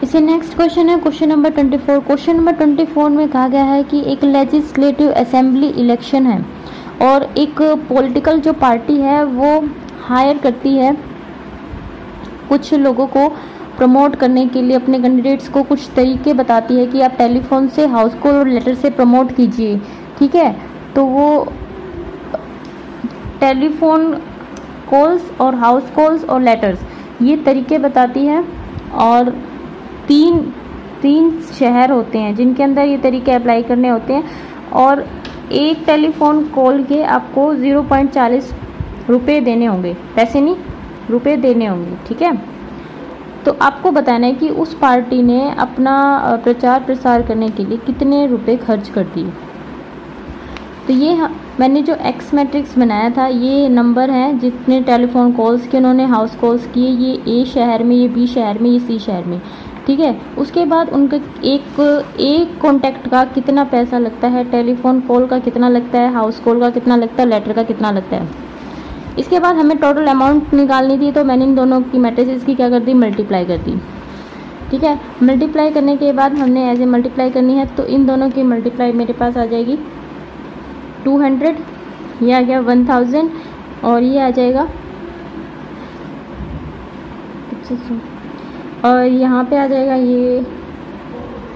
इसे नेक्स्ट क्वेश्चन है क्वेश्चन नंबर 24। क्वेश्चन नंबर 24 में कहा गया है कि एक लेजिस्लेटिव असेंबली इलेक्शन है और एक पॉलिटिकल जो पार्टी है वो हायर करती है कुछ लोगों को प्रमोट करने के लिए, अपने कैंडिडेट्स को कुछ तरीके बताती है कि आप टेलीफोन से, हाउस कॉल और लेटर से प्रमोट कीजिए। ठीक है, तो वो टेलीफोन कॉल्स और हाउस कॉल्स और लेटर्स ये तरीके बताती है और तीन शहर होते हैं जिनके अंदर ये तरीके अप्लाई करने होते हैं और एक टेलीफोन कॉल के आपको 0.40 रुपये देने होंगे, पैसे नहीं रुपये देने होंगे। ठीक है, तो आपको बताना है कि उस पार्टी ने अपना प्रचार प्रसार करने के लिए कितने रुपए खर्च कर दिए। तो ये मैंने जो एक्स मैट्रिक्स बनाया था ये नंबर हैं जितने टेलीफोन कॉल्स के उन्होंने हाउस कॉल्स किए, ये ए शहर में, ये बी शहर में, ये सी शहर में। ठीक है, उसके बाद उनका एक कॉन्टैक्ट का कितना पैसा लगता है, टेलीफोन कॉल का कितना लगता है, हाउस कॉल का कितना लगता है, लेटर का कितना लगता है। इसके बाद हमें टोटल अमाउंट निकालनी थी तो मैंने इन दोनों की मैट्रिसेस की क्या कर दी, मल्टीप्लाई कर दी। ठीक है, मल्टीप्लाई करने के बाद हमने ऐसे मल्टीप्लाई करनी है तो इन दोनों की मल्टीप्लाई मेरे पास आ जाएगी 200, ये आ गया 1000 और ये आ जाएगा और यहाँ पे आ जाएगा ये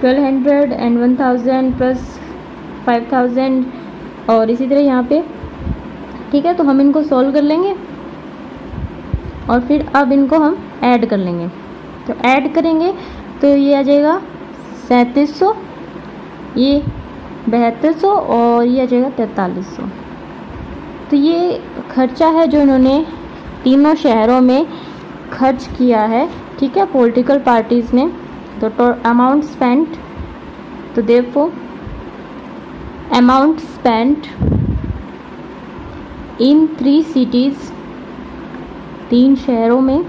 1200 एंड 1000 प्लस 5000 और इसी तरह यहाँ पे। ठीक है, तो हम इनको सॉल्व कर लेंगे और फिर अब इनको हम ऐड कर लेंगे। तो ऐड करेंगे तो ये आ जाएगा 3700, ये 7200 और ये आ जाएगा 4300। तो ये खर्चा है जो इन्होंने तीनों शहरों में खर्च किया है। ठीक है, पॉलिटिकल पार्टीज़ ने। तो अमाउंट स्पेंट, तो therefore amount spent in 3 cities, 3 शहरों में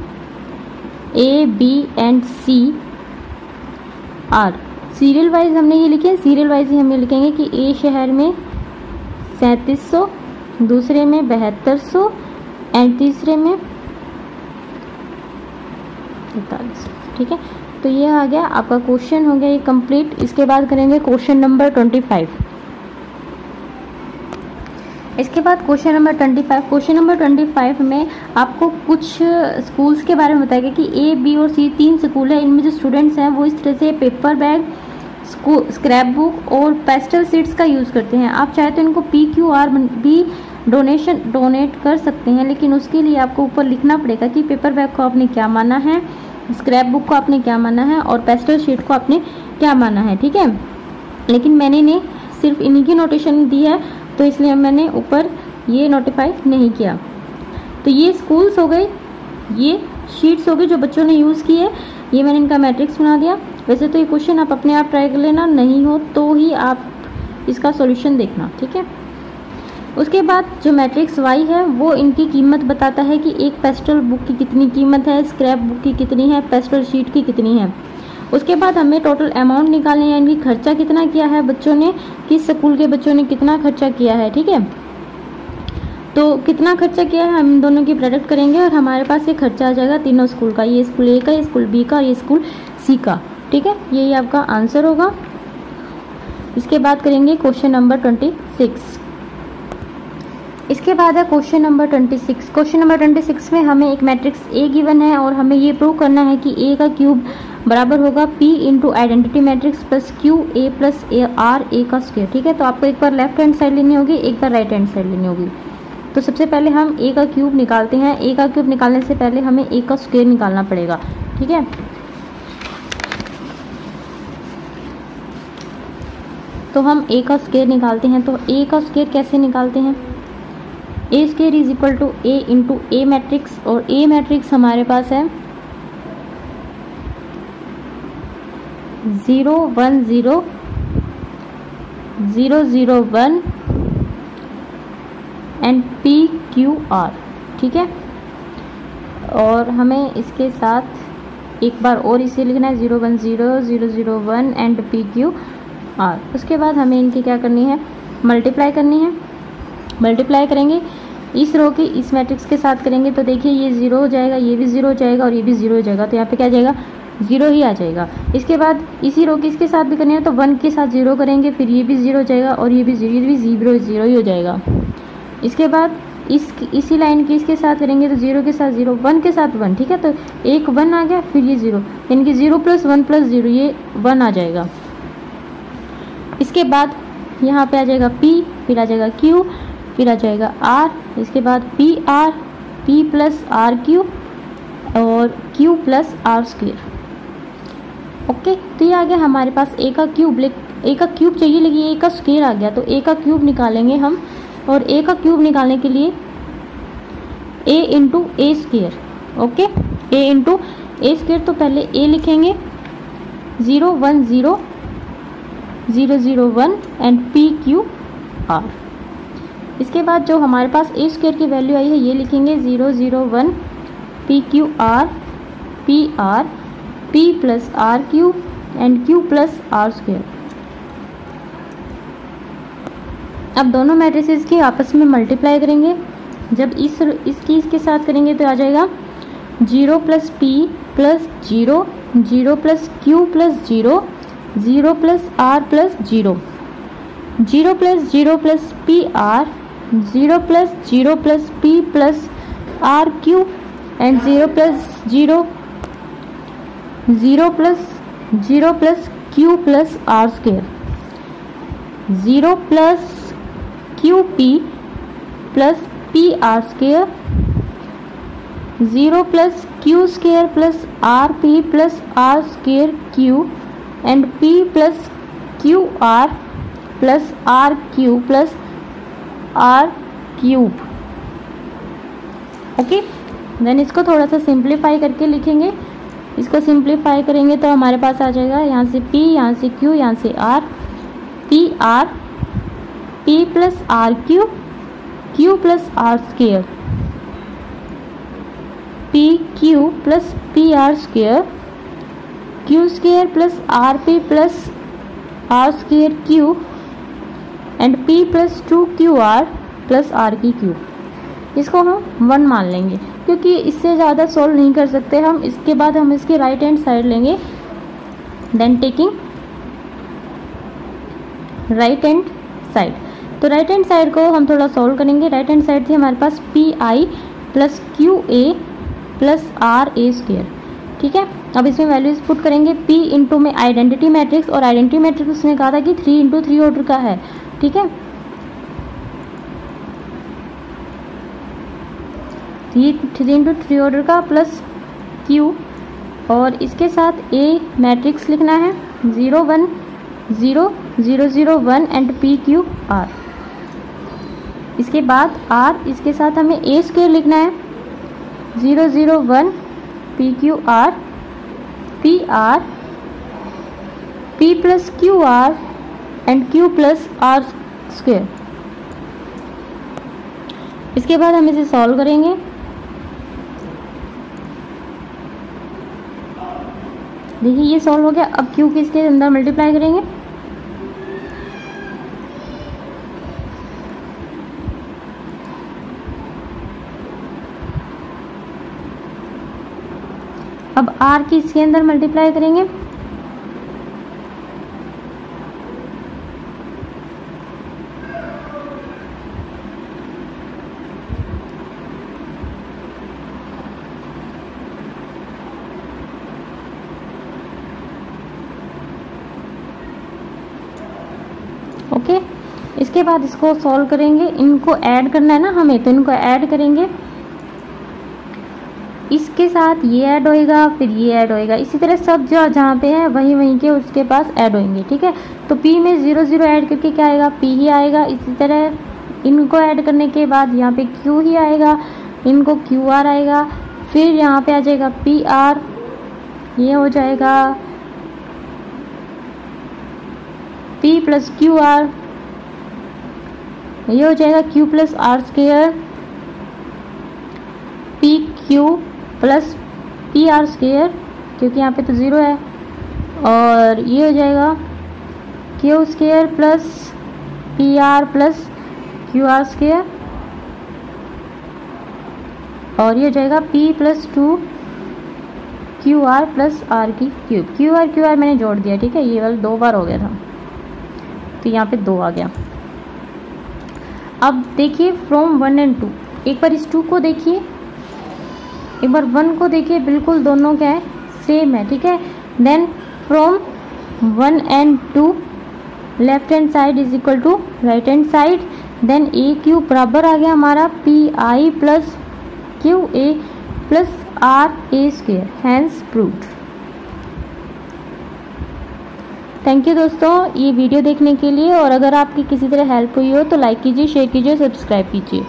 A, B and C are. Serial wise हमने ये लिखे, सीरियल वाइज ही हमें लिखेंगे कि ए शहर में 3700, दूसरे में 7200 एंड तीसरे में 4300। ठीक है, तो ये आ गया आपका क्वेश्चन, हो गया ये कंप्लीट। इसके बाद करेंगे क्वेश्चन नंबर 25। इसके बाद क्वेश्चन नंबर 25। क्वेश्चन नंबर 25 में आपको कुछ स्कूल्स के बारे में बताएगा कि ए, बी और सी 3 स्कूल है। इनमें जो स्टूडेंट्स हैं वो इस तरह से पेपर बैग, स्क्रैप बुक और पेस्टल शीट्स का यूज़ करते हैं। आप चाहे तो इनको PQR भी डोनेट कर सकते हैं, लेकिन उसके लिए आपको ऊपर लिखना पड़ेगा कि पेपर बैग को आपने क्या माना है, स्क्रैप बुक को आपने क्या माना है और पेस्टल शीट को आपने क्या माना है। ठीक है, लेकिन मैंने ने सिर्फ इन्हीं की नोटेशन दी है तो इसलिए मैंने ऊपर ये नोटिफाई नहीं किया। तो ये स्कूल्स हो गए, ये शीट्स हो गई जो बच्चों ने यूज़ की है, ये मैंने इनका मैट्रिक्स बना दिया। वैसे तो ये क्वेश्चन आप अपने आप ट्राई कर लेना, नहीं हो तो ही आप इसका सॉल्यूशन देखना। ठीक है, उसके बाद जो मैट्रिक्स वाई है वो इनकी कीमत बताता है कि एक पेस्टल बुक की कितनी कीमत है, स्क्रैप बुक की कितनी है, पेस्टल शीट की कितनी है। उसके बाद हमें टोटल अमाउंट निकालनी है, इनकी खर्चा कितना किया है बच्चों ने, किस स्कूल के बच्चों ने कितना खर्चा किया है। ठीक है, तो कितना खर्चा किया है हम दोनों की प्रोडक्ट करेंगे और हमारे पास ये खर्चा आ जाएगा तीनों स्कूल का, ये स्कूल ए का, ये स्कूल बी का और ये स्कूल सी का। ठीक है, यही आपका आंसर होगा। इसके बाद करेंगे क्वेश्चन नंबर 26। इसके बाद है क्वेश्चन नंबर 26। क्वेश्चन नंबर 26 में हमें एक मैट्रिक्स ए गिवन है और हमें ये प्रूव करना है कि ए का क्यूब बराबर होगा P into identity matrix plus Q A plus A R A का स्क्वायर। ठीक है, तो आपको एक बार लेफ्ट हैंड साइड लेनी होगी, एक बार राइट हैंड साइड लेनी होगी। तो सबसे पहले हम ए का क्यूब निकालते हैं। ए का क्यूब निकालने से पहले हमें ए का स्क्वायर निकालना पड़ेगा। ठीक है, तो हम ए का स्क्वायर निकालते हैं। तो ए का स्क्वायर कैसे निकालते हैं? A square is equal to A into A matrix, और ए मैट्रिक्स हमारे पास है 0 1 0 0 0 1 एंड पी क्यू आर। ठीक है, और हमें इसके साथ एक बार और इसे लिखना है 0 1 0 0 0 1 एंड पी क्यू आर। उसके बाद हमें इनकी क्या करनी है? मल्टीप्लाई करनी है। मल्टीप्लाई करेंगे इस रो की इस मैट्रिक्स के साथ करेंगे तो देखिए ये 0 हो जाएगा, ये भी 0 हो जाएगा और ये भी 0 हो जाएगा। तो यहाँ पे क्या जाएगा? 0 ही आ जाएगा। इसके बाद इसी रो की इसके साथ भी करनी है तो 1 के साथ 0 करेंगे, फिर ये भी 0 हो जाएगा और ये भी 0 ही हो जाएगा। इसके बाद इसी लाइन की इसके साथ करेंगे तो 0 के साथ 0, 1 के साथ 1। ठीक है, तो एक 1 आ गया, फिर ये 0, यानी कि 0 + 1 + 0 ये 1 आ जाएगा। इसके बाद यहाँ पे आ जाएगा P, फिर आ जाएगा Q, फिर आ जाएगा R, इसके बाद PR, P + RQ और Q + R स्क्वायर। ओके, तो ये आ गया हमारे पास ए का क्यूब। ए का क्यूब चाहिए लेकिन ए का स्क्वायर आ गया, तो ए का क्यूब निकालेंगे हम। और ए का क्यूब निकालने के लिए ए इंटू ए स्क्वायर। ओके, ए इंटू ए स्क्वायर, तो पहले ए लिखेंगे 0 1 0 0 0 1 एंड पी क्यू आर। इसके बाद जो हमारे पास ए स्क्वायर की वैल्यू आई है ये लिखेंगे 0 0 1 P Q R P R P + R Q and Q + R square. अब दोनों मैट्रिसेस की आपस में मल्टीप्लाई करेंगे। जब इसकी इसके साथ करेंगे तो आ जाएगा 0 + p + 0 0 + q + 0 0 + r + 0 0 + 0 + p r 0 + 0 + p + r q and 0 + 0 0 + 0 + q + r square 0 + qp + pr square 0 + q square + rp + r square q and p + qr + rq + r cube। Okay, then इसको थोड़ा सा सिंप्लीफाई करके लिखेंगे। इसको सिंप्लीफाई करेंगे तो हमारे पास आ जाएगा यहाँ से p, यहाँ से q, यहाँ से r, p r p + r q q + r square p q + p r square q square + r p + r square q and p + 2qr + r की क्यूब। इसको हम 1 मान लेंगे क्योंकि इससे ज़्यादा सॉल्व नहीं कर सकते हम। इसके बाद हम इसके राइट हैंड साइड लेंगे, then taking right hand side. तो राइट हैंड साइड को हम थोड़ा सॉल्व करेंगे। राइट हैंड साइड थी हमारे पास PI + QA + RA स्क्वायर। ठीक है, अब इसमें वैल्यूज पुट करेंगे। P इंटू में आइडेंटिटी मैट्रिक्स, और आइडेंटिटी मैट्रिक्स उसने कहा था कि 3 × 3 ऑर्डर का है। ठीक है, ये 3 × 3 ऑर्डर का प्लस Q, और इसके साथ A मैट्रिक्स लिखना है 0 1 0 0 0 1 एंड पी क्यू आर। इसके बाद R, इसके साथ हमें A स्क्वायर लिखना है 0 0 1 P Q R P R P + Q R and Q + R square. इसके बाद हम इसे सॉल्व करेंगे। देखिए ये सॉल्व हो गया। अब क्यू के इसके अंदर मल्टीप्लाई करेंगे। अब आर की इसके अंदर मल्टीप्लाई करेंगे। उसके बाद इसको सॉल्व करेंगे, इनको ऐड करना है ना हमें, तो इनको ऐड करेंगे, इसके साथ ये ऐड होएगा, फिर ये ऐड होएगा, इसी तरह सब जो जहाँ पे है वहीं वहीं के उसके पास ऐड होंगे, ठीक है। तो p में 0 0 ऐड करके क्या आएगा, p ही आएगा। इसी तरह इनको ऐड करने के बाद यहाँ पे q ही आएगा, इनको qr आएगा, फिर यहाँ पे आ जाएगा pr, ये हो जाएगा p प्लस qr, ये हो जाएगा q plus r square, pq plus P are square, क्योंकि यहाँ पे तो 0 है, और ये हो जाएगा Q square plus P R plus Q R square, और ये हो जाएगा p plus 2 Q R plus R की क्यूब। क्यू आर मैंने जोड़ दिया, ठीक है, ये वाला 2 बार हो गया था, तो यहाँ पे 2 आ गया। अब देखिए फ्रॉम 1 एंड 2, एक बार इस 2 को देखिए, एक बार 1 को देखिए, बिल्कुल दोनों क्या है, सेम है, ठीक है। Then from 1 and 2 left hand side is equal to right hand side, then A Q बराबर आ गया हमारा P I plus Q A plus R A square, hence proved. Thank you दोस्तों ये वीडियो देखने के लिए, और अगर आपकी किसी तरह हेल्प हुई हो तो लाइक कीजिए, शेयर कीजिए, सब्सक्राइब कीजिए।